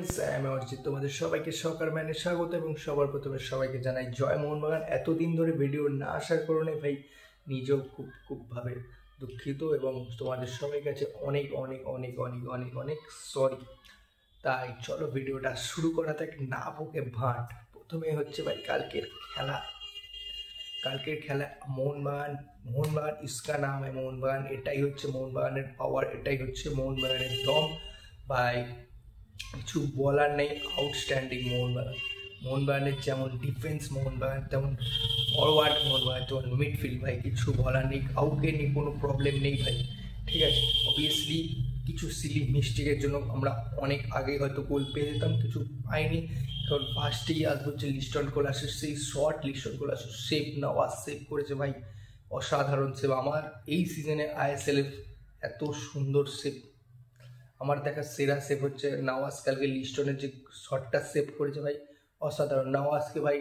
Friends, আমি অরিজিৎ তোমাদের সবাইকে সকার ম্যানে স্বাগত এবং সবার প্রথমে সবাইকে জানাই জয় মোহনবাগান। এতদিন ধরে ভিডিও না আসার কারণে ভাই নিজেও খুবভাবে দুঃখিত এবং তোমাদের সবাই কাছে অনেক অনেক অনেক অনেক অনেক অনেক সরি। তাই চলো ভিডিওটা শুরু করা থাক, না বকে ভাট। প্রথমে হচ্ছে ভাই কালকের খেলা মোহনবাগান ইসকা নাম है মোহনবাগান। এটাই হচ্ছে মোহনবাগানের পাওয়ার, এটাই হচ্ছে মোহনবাগানের দম ভাই। কিছু বলার নেই, আউটস্ট্যান্ডিং মোহনবাগানের যেমন ডিফেন্স মোহনবাগান, তেমন ফরওয়ার্ড মোহনবাগান, তেমন মিডফিল্ড ভাই কিছু বলার নেই, কাউকে নিয়ে কোনো প্রবলেম নেই ভাই। ঠিক আছে, অবভিয়াসলি কিছু সিলি মিস্টেকের জন্য আমরা অনেক আগে হয়তো গোল পেয়ে যেতাম, কিছু পাইনি। কারণ ফার্স্টেই আসবো হচ্ছে লিস্টন কোলাসের সেই শর্ট, লিস্টন কোলাসের সেভ, নওয়াজ সেভ করেছে ভাই, অসাধারণ সেভ। আমার এই সিজনে আইএসএল এত সুন্দর সেভ, আমার দেখা সেরা সেভ হচ্ছে নওয়াজ। কালকে লিস্টনের যে শটটা সেভ করেছে ভাই, অসাধারণ। নওয়াজকে ভাই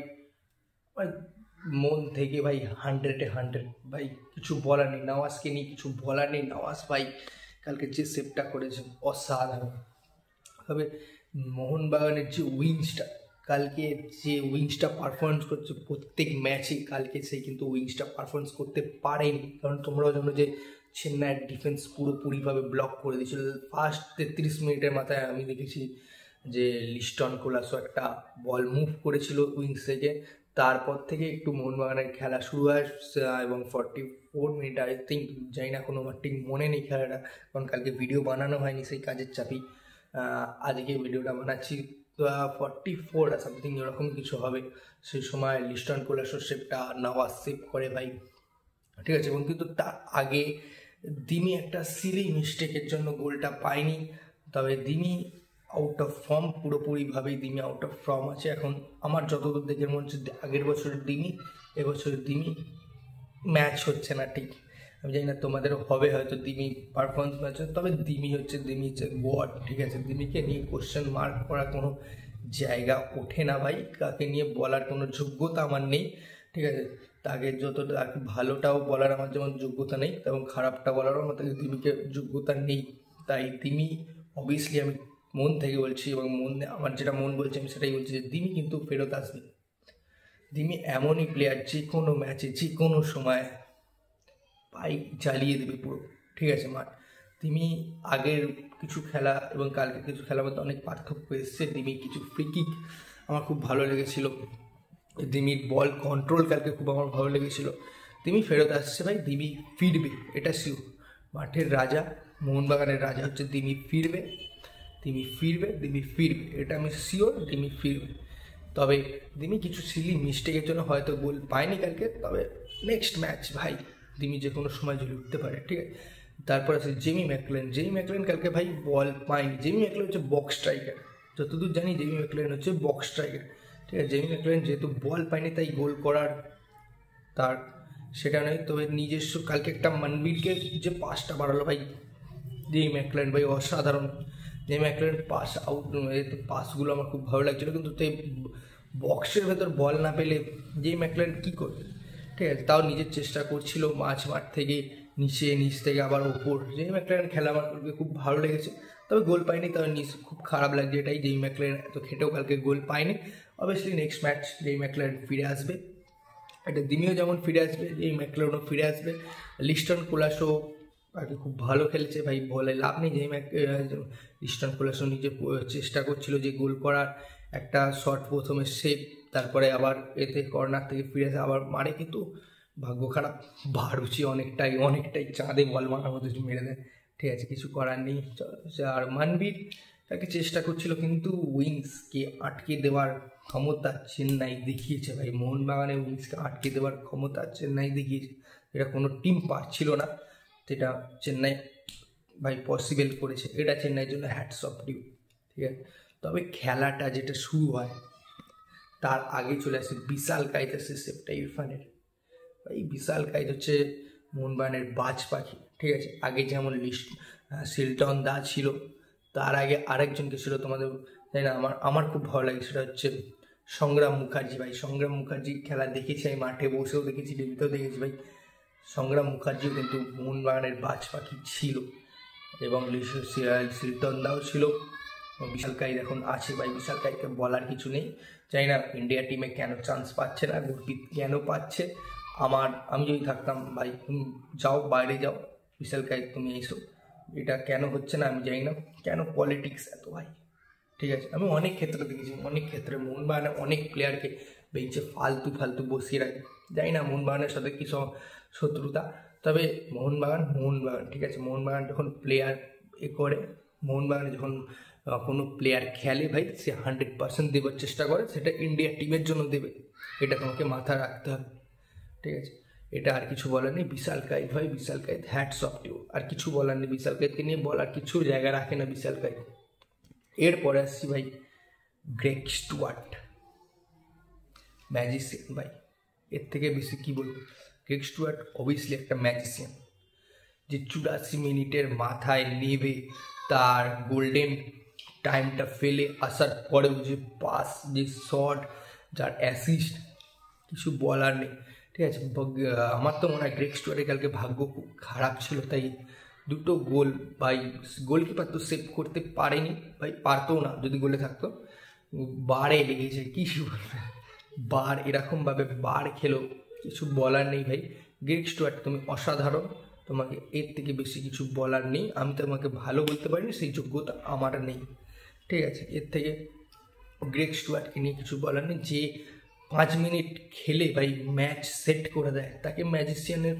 মন থেকে ভাই 100-এ 100 ভাই, কিছু বলার নেই, নওয়াজকে নিয়ে কিছু বলার নেই। নওয়াজ ভাই কালকে যে সেভটা করেছে অসাধারণ। তবে মোহনবাগানের যে উইংসটা পারফরমেন্স করছে প্রত্যেক ম্যাচে, কালকে সেই কিন্তু উইংসটা পারফরমেন্স করতে পারেনি। কারণ তোমরাও জানো যে চেন্নাইয়ের ডিফেন্স পুরোপুরিভাবে ব্লক করে দিয়েছিল। ফার্স্ট 33 মিনিটের মাথায় আমি দেখেছি যে লিস্টন কোলাসো একটা বল মুভ করেছিল উইংস থেকে, তারপর থেকে একটু মোহনবাগানের খেলা শুরু হয় এবং 44 মিনিট আই থিঙ্ক, জানি না, কোনো আমার ঠিক মনে নেই খেলাটা, কারণ কালকে ভিডিও বানানো হয়নি সেই কাজের চাপি। আজকে ভিডিওটা বানাচ্ছি 44 আর সামথিং এরকম কিছু হবে। সেই সময় লিস্টন কোলাসোর সেভটা নওয়াজ সেভ করে ভাই, ঠিক আছে। এবং কিন্তু তার আগে দিমি একটা সিলি মিস্টেকের জন্য গোলটা পায়নি। তবে দিমি আউট অফ ফর্ম, পুরোপুরিভাবেই দিমি আউট অফ ফর্ম আছে এখন। আমার যতদূর দেখে মনে হচ্ছে আগের বছরের দিমি, এবছরের দিমি ম্যাচ হচ্ছে না ঠিক। আমি জানি না তোমাদেরও হবে হয়তো দিমি পারফরমেন্স ম্যাচ, তবে দিমি হচ্ছে গড, ঠিক আছে। দিমিকে নিয়ে কোশ্চেন মার্ক করার কোনো জায়গা ওঠে না ভাই, কাকে নিয়ে বলার কোনো যোগ্যতা আমার নেই, ঠিক আছে। তাকে যতটা ভালোটাও বলার আমার যেমন যোগ্যতা নেই, তেমন খারাপটা বলারও আমার দিমিকে যোগ্যতা নেই। তাই দিমি অবভিয়াসলি আমি মন থেকে বলছি, এবং আমার যেটা মন বলছে আমি সেটাই বলছি যে দিমি কিন্তু ফেরত আসবে। দিমি এমনই প্লেয়ার, যে কোনো ম্যাচে যে কোনো সময় পাই জ্বালিয়ে দেবে পুরো, ঠিক আছে মাঠ। দিমি আগের কিছু খেলা এবং কালকে কিছু খেলার মধ্যে অনেক পার্থক্য এসছে। দিমি কিছু ফ্রি কিক আমার খুব ভালো লেগেছিল, দিমির বল কন্ট্রোল কালকে খুব আমার ভালো লেগেছিল। দিমি ফেরত আসছে ভাই, দিমি ফিরবে, এটা শিওর। মাঠের রাজা, মোহনবাগানের রাজা হচ্ছে দিমি ফিরবে, এটা আমি শিওর, দিমি ফিরবে। তবে দিমি কিছু সিলি মিস্টেকের জন্য হয়তো গোল পায়নি কালকে, তবে নেক্সট ম্যাচ ভাই দিমি যে কোনো সময় জ্বলে উঠতে পারে, ঠিক আছে। তারপর আছে জেমি ম্যাকলেন কালকে ভাই বল পায়নি। জেমি ম্যাকলেন হচ্ছে বক্স স্ট্রাইকার, যতদূর জানি জেমি ম্যাকলেন হচ্ছে বক্স স্ট্রাইকার, ঠিক আছে। জেমি ম্যাকলেন যেহেতু বল পায়নি তাই গোল করার তার সেটা নয়। তবে নিজস্ব কালকে একটা মনবীরকে যে পাসটা বাড়ালো ভাই জেমি ম্যাকলেন ভাই, অসাধারণ। জেমি ম্যাকলেন পাসগুলো আমার খুব ভালো লাগছিলো, কিন্তু তাই বক্সের ভেতর বল না পেলে জেমি ম্যাকলেন কী করবে, ঠিক আছে। তাও নিজের চেষ্টা করছিল, মাঠ থেকে নিচ থেকে আবার ওপর। জেমি ম্যাকলেন খেলা আমার খুব ভালো লেগেছে, তবে গোল পায়নি, তবে খুব খারাপ লাগছে এটাই। জেমি ম্যাকলেন এত খেটেও কালকে গোল পায়নি। Obviously next match Jamie McLean ফিরে আসবে, এটা দিমিও যেমন ফিরে আসবে, জেমি ম্যাকলেনও ফিরে আসবে। লিস্টন কোলাসো আগে খুব ভালো খেলেছে ভাই, বলে লাভ নেই। লিস্টন কোলাসো নিজে চেষ্টা করছিল যে গোল করার, একটা শট প্রথমে সেভ, তারপরে আবার এতে কর্নার থেকে ফিরে আসে আবার মারে, কিন্তু ভাগ্য খারাপ, বাড়ুচি অনেকটাই চাঁদে বল মারার মতো মেরে দেয়, ঠিক আছে, কিছু করার নেই। আর মানবীর তাকে চেষ্টা করছিল, কিন্তু উইংসকে আটকে দেওয়ার ক্ষমতা চেন্নাই দেখিয়েছে ভাই। মোহনবাগানের উইংসকে আটকে দেওয়ার ক্ষমতা চেন্নাই দেখিয়েছে, এটা কোনো টিম পারছিল না, যেটা চেন্নাই ভাই পসিবল করেছে, এটা চেন্নাইয়ের জন্য হ্যাটস অফ ডিউ, ঠিক আছে। তবে খেলাটা যেটা শুরু হয় তার আগে চলে আসে বিশাল কাইত, আসে সেভটা ইরফানের। এই বিশাল কাইত হচ্ছে মোহনবাগানের বাজ পাখি, ঠিক আছে। আগে যেমন শিলটন দা ছিল, তার আগে আরেকজনকে ছিল তোমাদের, তাই না, আমার খুব ভালো লাগে, সেটা হচ্ছে সংগ্রাম মুখার্জি ভাই। সংগ্রাম মুখার্জি খেলা দেখেছি আমি, মাঠে বসেও দেখেছি, টিভিতেও দেখেছি ভাই। সংগ্রাম মুখার্জিও কিন্তু মোহনবাগানের বাজ পাখি ছিল, এবং শিলটন দাও ছিল, বিশাল কাইত এখন আছে ভাই, বিশাল কাইতকে বলার কিছু নেই। জানি না ইন্ডিয়া টিমে কেন চান্স পাচ্ছে না, গুরপ্রীত কেন পাচ্ছে। আমি যদি থাকতাম ভাই, তুমি যাও, বাইরে যাও, বিশাল কাইত তুমি এসো। এটা কেন হচ্ছে না আমি জানি না, কেন পলিটিক্স এত ভাই, ঠিক আছে। আমি অনেক ক্ষেত্রে দেখেছি, অনেক ক্ষেত্রে মোহনবাগানের অনেক প্লেয়ারকে বেঞ্চে ফালতু বসিয়ে রাখে। জানি না মোহনবাগানের সাথে কী শত্রুতা, তবে মোহনবাগান ঠিক আছে। মোহনবাগান যখন প্লেয়ার করে, মোহনবাগানে যখন কোনো প্লেয়ার খেলে ভাই, সে 100% দেওয়ার চেষ্টা করে, সেটা ইন্ডিয়া টিমের জন্য দেবে, এটা তোমাকে মাথায় রাখতে হবে, ঠিক আছে। এটা আর কিছু বলার নেই। বিশাল কাইত ভাই, বিশাল কাইত হ্যাটস অফ টু, আর কিছু বলার নেই। বিশাল কাইতকে নিয়ে বলার কিছু জায়গা রাখে না বিশাল কাইত। এরপরে আসছি ভাই গ্রেগ স্টুয়ার্ট, ম্যাজিশিয়ান ভাই, এর থেকে বেশি কী বলবো। গ্রেগ স্টুয়ার্ট অবভিয়াসলি একটা ম্যাজিশিয়ান, যে 84 মিনিটের মাথায় নেবে, তার গোল্ডেন টাইমটা ফেলে আসার পরেও যে পাস, যে শট, যার অ্যাসিস্ট, কিছু বলার নেই, ঠিক আছে। আমার তো মনে হয় গ্রেগ স্টুয়ার্টের কালকে ভাগ্য খুব খারাপ ছিল, তাই দুটো গোল ভাই, গোলকিপার তো সেভ করতে পারেনি ভাই, পারতেও না যদি গোলে থাকতো। বারে লেগেছে, কি বলবে, বার এরকমভাবে বার খেলো, কিছু বলার নেই ভাই। গ্রেগ স্টুয়ার্ট তুমি অসাধারণ, তোমাকে এর থেকে বেশি কিছু বলার নেই। আমি তোমাকে ভালো বলতে পারিনি, সেই যোগ্যতা আমার নেই, ঠিক আছে। এর থেকে গ্রেগ স্টুয়ার্টকে নিয়ে কিছু বলার নেই। যে 5 মিনিট খেলে ভাই ম্যাচ সেট করে দেয়, তাকে ম্যাজিশিয়ানের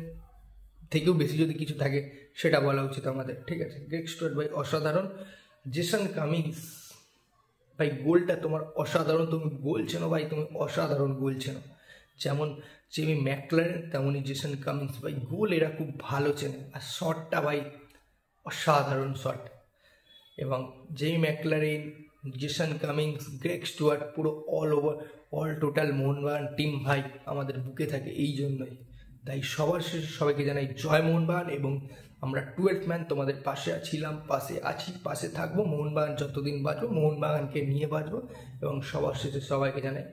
থেকেও বেশি যদি কিছু থাকে সেটা বলা উচিত আমাদের, ঠিক আছে। গ্রেগ স্টুয়ার্ট ভাই অসাধারণ। জেসন কামিন্স ভাই, গোলটা তোমার অসাধারণ, তুমি গোল চেনো ভাই, তুমি অসাধারণ গোল চেনো। যেমন জেমি ম্যাকলারেন, তেমনই জেসন কামিন্স ভাই, গোল এরা খুব ভালো চেনে, আর শটটা ভাই অসাধারণ শট। এবং Jamie McLaren, Jason Cummins, Greg Stewart, পুরো অল টোটাল মোহনবাগান টিম ভাই আমাদের বুকে থাকে এই জন্যই। তাই সবার শেষে সবাইকে জানাই জয় মোহনবাগান, এবং আমরা 12th ম্যান তোমাদের পাশে ছিলাম, পাশে আছি, পাশে থাকবো। মোহনবাগান যতদিন বাঁচবো, মোহনবাগানকে নিয়ে বাঁচবো, এবং সবার শেষে সবাইকে জানাই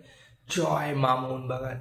জয় মা মোহনবাগান।